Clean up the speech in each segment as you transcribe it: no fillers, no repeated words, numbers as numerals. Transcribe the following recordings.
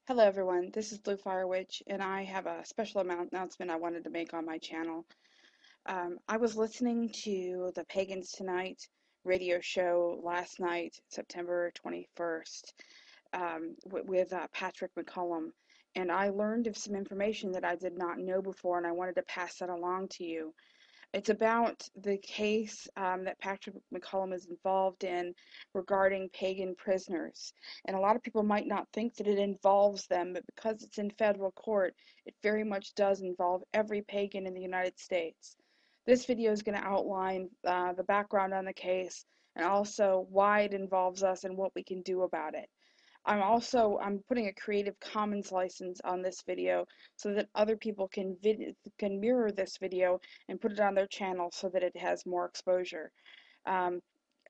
Hello everyone, this is BlueFireWitch, and I have a special announcement I wanted to make on my channel. I was listening to the Pagans Tonight radio show last night, September 21st, with Patrick McCollum, and I learned of some information that I did not know before, and I wanted to pass that along to you. It's about the case that Patrick McCollum is involved in regarding pagan prisoners. And a lot of people might not think that it involves them, but because it's in federal court, it very much does involve every pagan in the United States. This video is going to outline the background on the case and also why it involves us and what we can do about it. I'm putting a Creative Commons license on this video so that other people can mirror this video and put it on their channel so that it has more exposure. Um,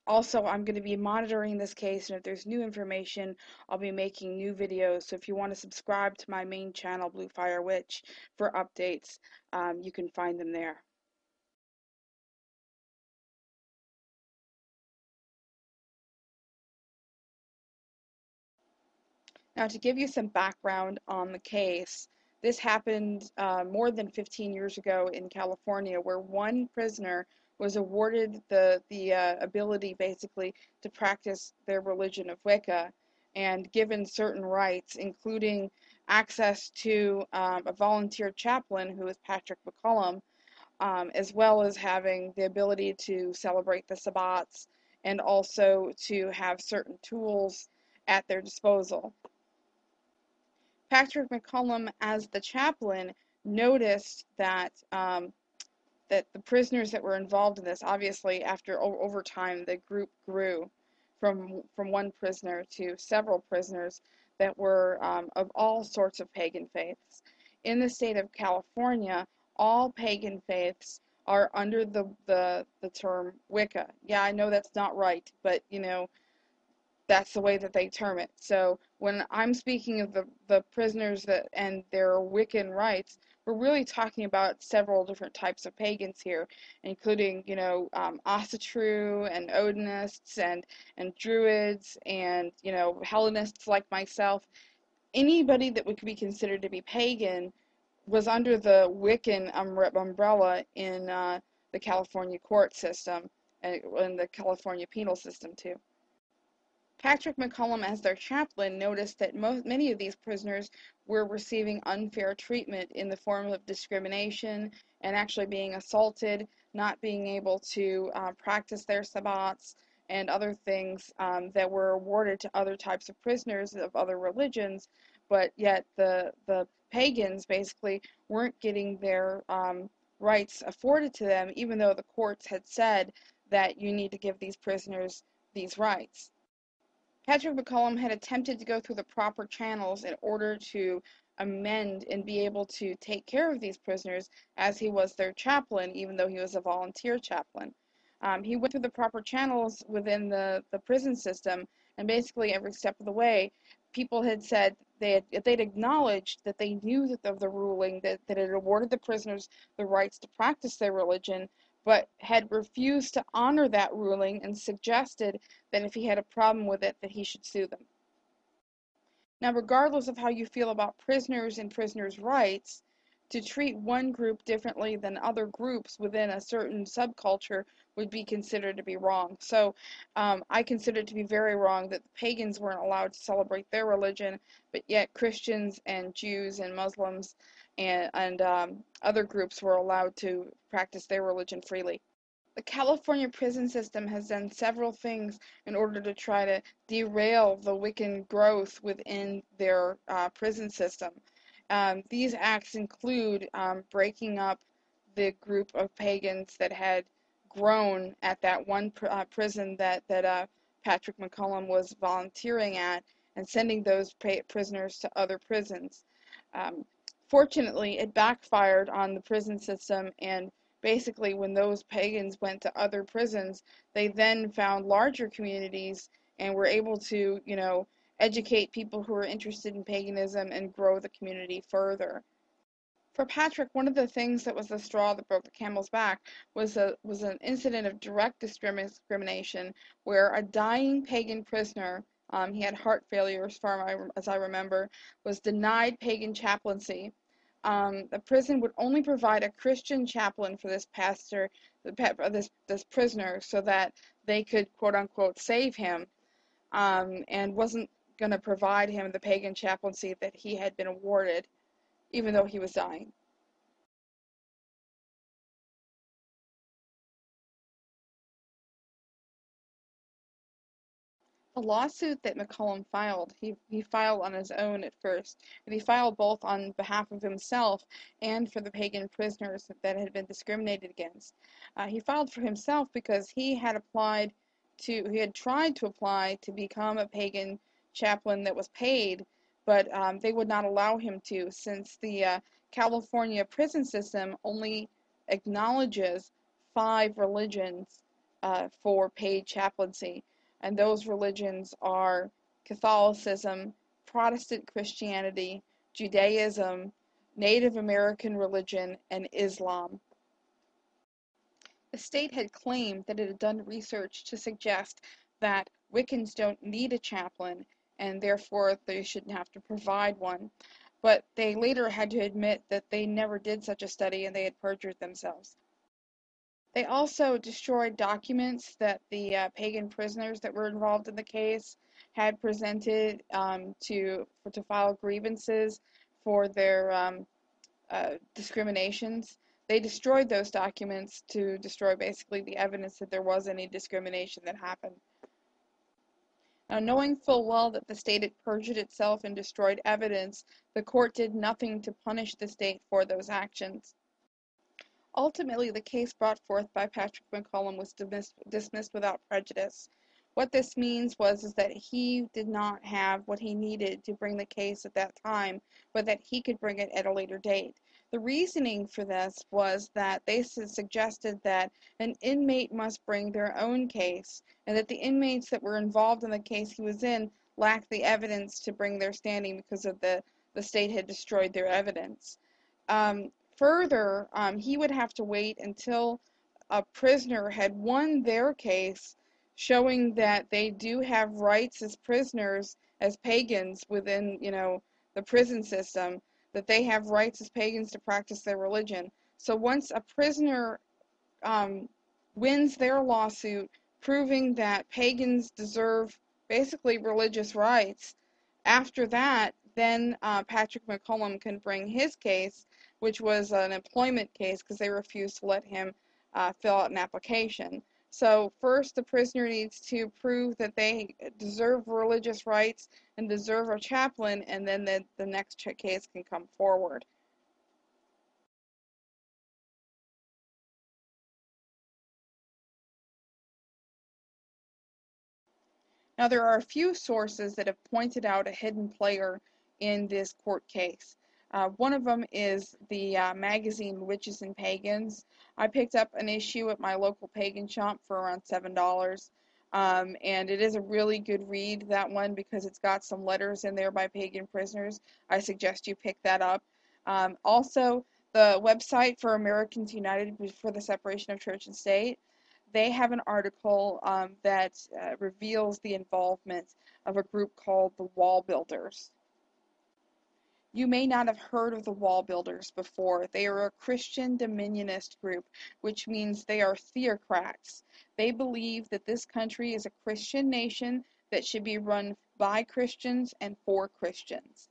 Also, I'm going to be monitoring this case, and if there's new information, I'll be making new videos. So if you want to subscribe to my main channel, BlueFireWitch, for updates, you can find them there. Now, to give you some background on the case, this happened more than 15 years ago in California, where one prisoner was awarded the ability, basically, to practice their religion of Wicca, and given certain rights, including access to a volunteer chaplain, who is Patrick McCollum, as well as having the ability to celebrate the Sabbats and also to have certain tools at their disposal. Patrick McCollum, as the chaplain, noticed that that the prisoners that were involved in this, obviously, over time, the group grew from one prisoner to several prisoners that were of all sorts of pagan faiths. In the state of California, all pagan faiths are under the term Wicca. Yeah, I know that's not right, but that's the way that they term it. So when I'm speaking of the prisoners and their Wiccan rights, we're really talking about several different types of pagans here, including, Asatru and Odinists and Druids and, Hellenists like myself. Anybody that would be considered to be pagan was under the Wiccan umbrella in the California court system and in the California penal system too. Patrick McCollum, as their chaplain, noticed that many of these prisoners were receiving unfair treatment in the form of discrimination and actually being assaulted, not being able to practice their sabbats and other things that were awarded to other types of prisoners of other religions, but yet the pagans basically weren't getting their rights afforded to them, even though the courts had said that you need to give these prisoners these rights. Patrick McCollum had attempted to go through the proper channels in order to amend and be able to take care of these prisoners, as he was their chaplain, even though he was a volunteer chaplain. He went through the proper channels within the prison system, and basically every step of the way, people had said they'd acknowledged that they knew that of the ruling that it awarded the prisoners the rights to practice their religion, but had refused to honor that ruling and suggested that if he had a problem with it, that he should sue them. Now, regardless of how you feel about prisoners and prisoners' rights, to treat one group differently than other groups within a certain subculture would be considered to be wrong. So I consider it to be very wrong that the pagans weren't allowed to celebrate their religion, but yet Christians and Jews and Muslims and other groups were allowed to practice their religion freely. The California prison system has done several things in order to try to derail the Wiccan growth within their prison system. These acts include breaking up the group of pagans that had grown at that one prison that Patrick McCollum was volunteering at, and sending those prisoners to other prisons. Um, Fortunately, it backfired on the prison system, and basically when those pagans went to other prisons, they then found larger communities and were able to, educate people who were interested in paganism and grow the community further. For Patrick, one of the things that was the straw that broke the camel's back was an incident of direct discrimination where a dying pagan prisoner he had heart failure as far as I remember, was denied pagan chaplaincy. The prison would only provide a Christian chaplain for this pastor, this prisoner, so that they could quote unquote save him, and wasn't going to provide him the pagan chaplaincy that he had been awarded, even though he was dying. The lawsuit that McCollum filed, he filed on his own at first, but he filed both on behalf of himself and for the pagan prisoners that had been discriminated against. He filed for himself because he had tried to apply to become a pagan chaplain that was paid, but they would not allow him to, since the California prison system only acknowledges 5 religions for paid chaplaincy, and those religions are Catholicism, Protestant Christianity, Judaism, Native American religion, and Islam. The state had claimed that it had done research to suggest that Wiccans don't need a chaplain, and therefore they shouldn't have to provide one. But they later had to admit that they never did such a study and they had perjured themselves. They also destroyed documents that the pagan prisoners that were involved in the case had presented to file grievances for their discriminations. They destroyed those documents to destroy basically the evidence that there was any discrimination that happened. Now, knowing full well that the state had perjured itself and destroyed evidence, the court did nothing to punish the state for those actions. Ultimately, the case brought forth by Patrick McCollum was dismissed without prejudice. What this means is that he did not have what he needed to bring the case at that time, but that he could bring it at a later date. The reasoning for this was that they suggested that an inmate must bring their own case, and that the inmates that were involved in the case he was in lacked the evidence to bring their standing because of the state had destroyed their evidence. Further, he would have to wait until a prisoner had won their case, showing that they do have rights as prisoners, as pagans within, the prison system, that they have rights as pagans to practice their religion. So once a prisoner wins their lawsuit, proving that pagans deserve basically religious rights, after that, then Patrick McCollum can bring his case, which was an employment case because they refused to let him fill out an application. So first, the prisoner needs to prove that they deserve religious rights and deserve a chaplain, and then the next case can come forward. Now, there are a few sources that have pointed out a hidden player in this court case. One of them is the magazine Witches and Pagans. I picked up an issue at my local pagan shop for around $7. And it is a really good read, that one, because it's got some letters in there by pagan prisoners. I suggest you pick that up. Also, the website for Americans United for the Separation of Church and State, they have an article that reveals the involvement of a group called the Wall Builders. You may not have heard of the Wall Builders before. They are a Christian dominionist group, which means they are theocrats. They believe that this country is a Christian nation that should be run by Christians and for Christians.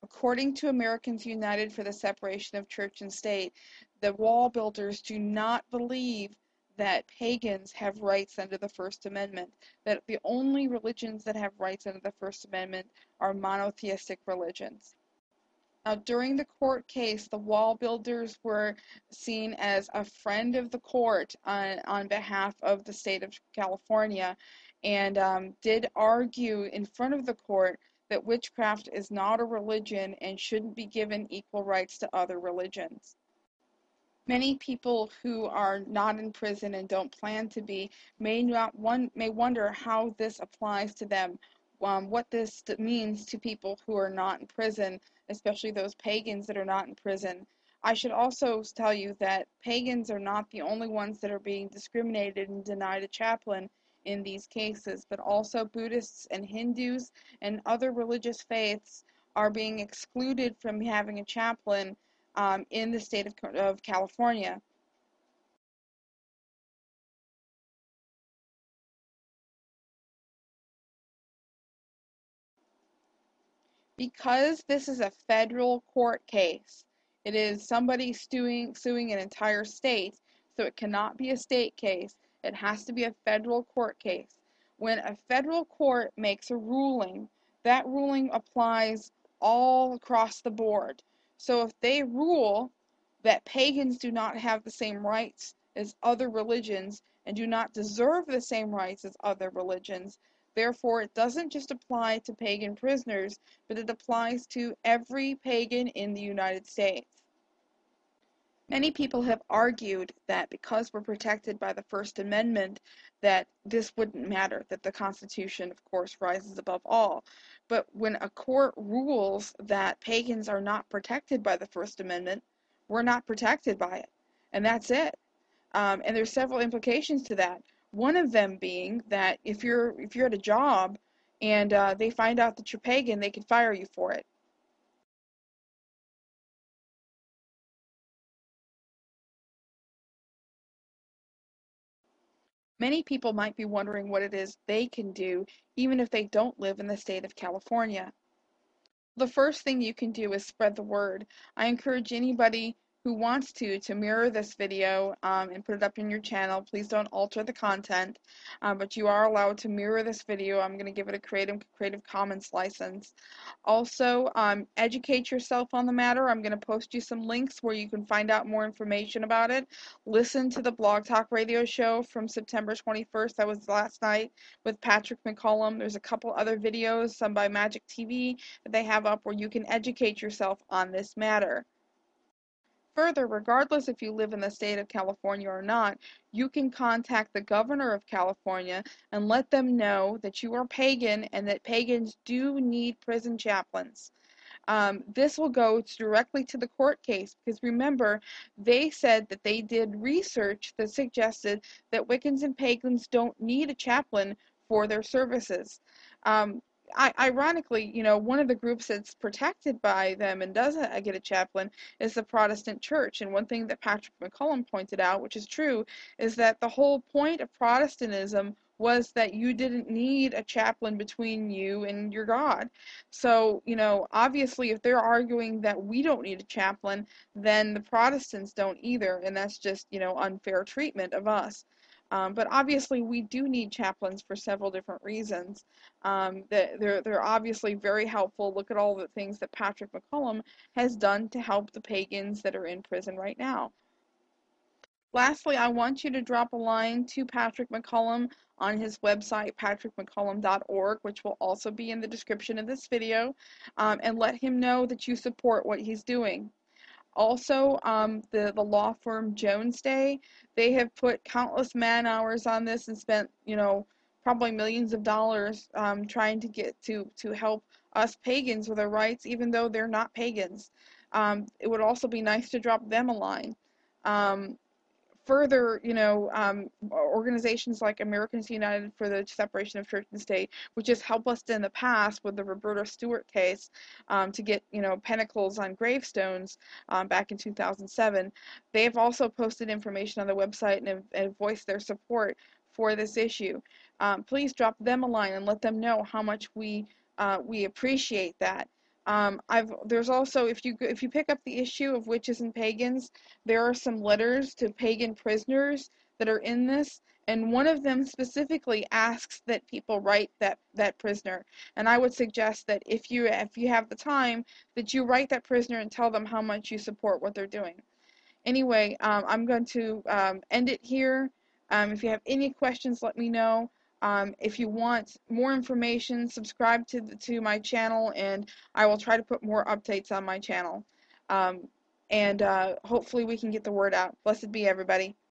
According to Americans United for the Separation of Church and State, the Wall Builders do not believe that pagans have rights under the First Amendment, that the only religions that have rights under the First Amendment are monotheistic religions. Now, during the court case, the Wall Builders were seen as a friend of the court on behalf of the state of California, and did argue in front of the court that witchcraft is not a religion and shouldn't be given equal rights to other religions. Many people who are not in prison and don't plan to be may wonder how this applies to them, what this means to people who are not in prison, especially those pagans that are not in prison. I should also tell you that pagans are not the only ones that are being discriminated and denied a chaplain in these cases, but also Buddhists and Hindus and other religious faiths are being excluded from having a chaplain in the state of California. Because this is a federal court case, it is somebody suing an entire state, so it cannot be a state case. It has to be a federal court case. When a federal court makes a ruling, that ruling applies all across the board. So if they rule that pagans do not have the same rights as other religions and do not deserve the same rights as other religions, therefore it doesn't just apply to pagan prisoners, but it applies to every pagan in the United States. Many people have argued that because we're protected by the First Amendment, that this wouldn't matter, that the Constitution, of course, rises above all. But when a court rules that pagans are not protected by the First Amendment, we're not protected by it. And that's it. And there's several implications to that. One of them being that if you're at a job and they find out that you're pagan, they can fire you for it. Many people might be wondering what it is they can do, even if they don't live in the state of California. The first thing you can do is spread the word. I encourage anybody who wants to mirror this video and put it up in your channel. Please don't alter the content, but you are allowed to mirror this video. I'm going to give it a Creative Commons license. Also, educate yourself on the matter. I'm going to post you some links where you can find out more information about it. Listen to the Blog Talk Radio show from September 21st. That was last night with Patrick McCollum. There's a couple other videos, some by Magic TV, that they have up where you can educate yourself on this matter. Further, regardless if you live in the state of California or not, you can contact the governor of California and let them know that you are pagan and that pagans do need prison chaplains. This will go directly to the court case because remember, they said that they did research that suggested that Wiccans and pagans don't need a chaplain for their services. Ironically, one of the groups that's protected by them and doesn't get a chaplain is the Protestant Church. And one thing that Patrick McCollum pointed out, which is true, is that the whole point of Protestantism was that you didn't need a chaplain between you and your God. So, obviously, if they're arguing that we don't need a chaplain, then the Protestants don't either, and that's just, unfair treatment of us. But obviously, we do need chaplains for several different reasons. They're obviously very helpful. Look at all the things that Patrick McCollum has done to help the pagans that are in prison right now. Lastly, I want you to drop a line to Patrick McCollum on his website, patrickmccollum.org, which will also be in the description of this video, and let him know that you support what he's doing. Also, the law firm JonesDay, they have put countless man hours on this and spent, probably millions of dollars trying to get to help us pagans with our rights, even though they're not pagans. It would also be nice to drop them a line. Further, organizations like Americans United for the Separation of Church and State, which has helped us in the past with the Roberta Stewart case to get, pentacles on gravestones back in 2007. They have also posted information on their website and voiced their support for this issue. Please drop them a line and let them know how much we appreciate that. There's also, if you pick up the issue of Witches and Pagans, there are some letters to pagan prisoners that are in this, and one of them specifically asks that people write that prisoner. And I would suggest that if you have the time, that you write that prisoner and tell them how much you support what they're doing. Anyway, I'm going to end it here. If you have any questions, let me know. If you want more information, subscribe to my channel, and I will try to put more updates on my channel. And hopefully we can get the word out. Blessed be everybody.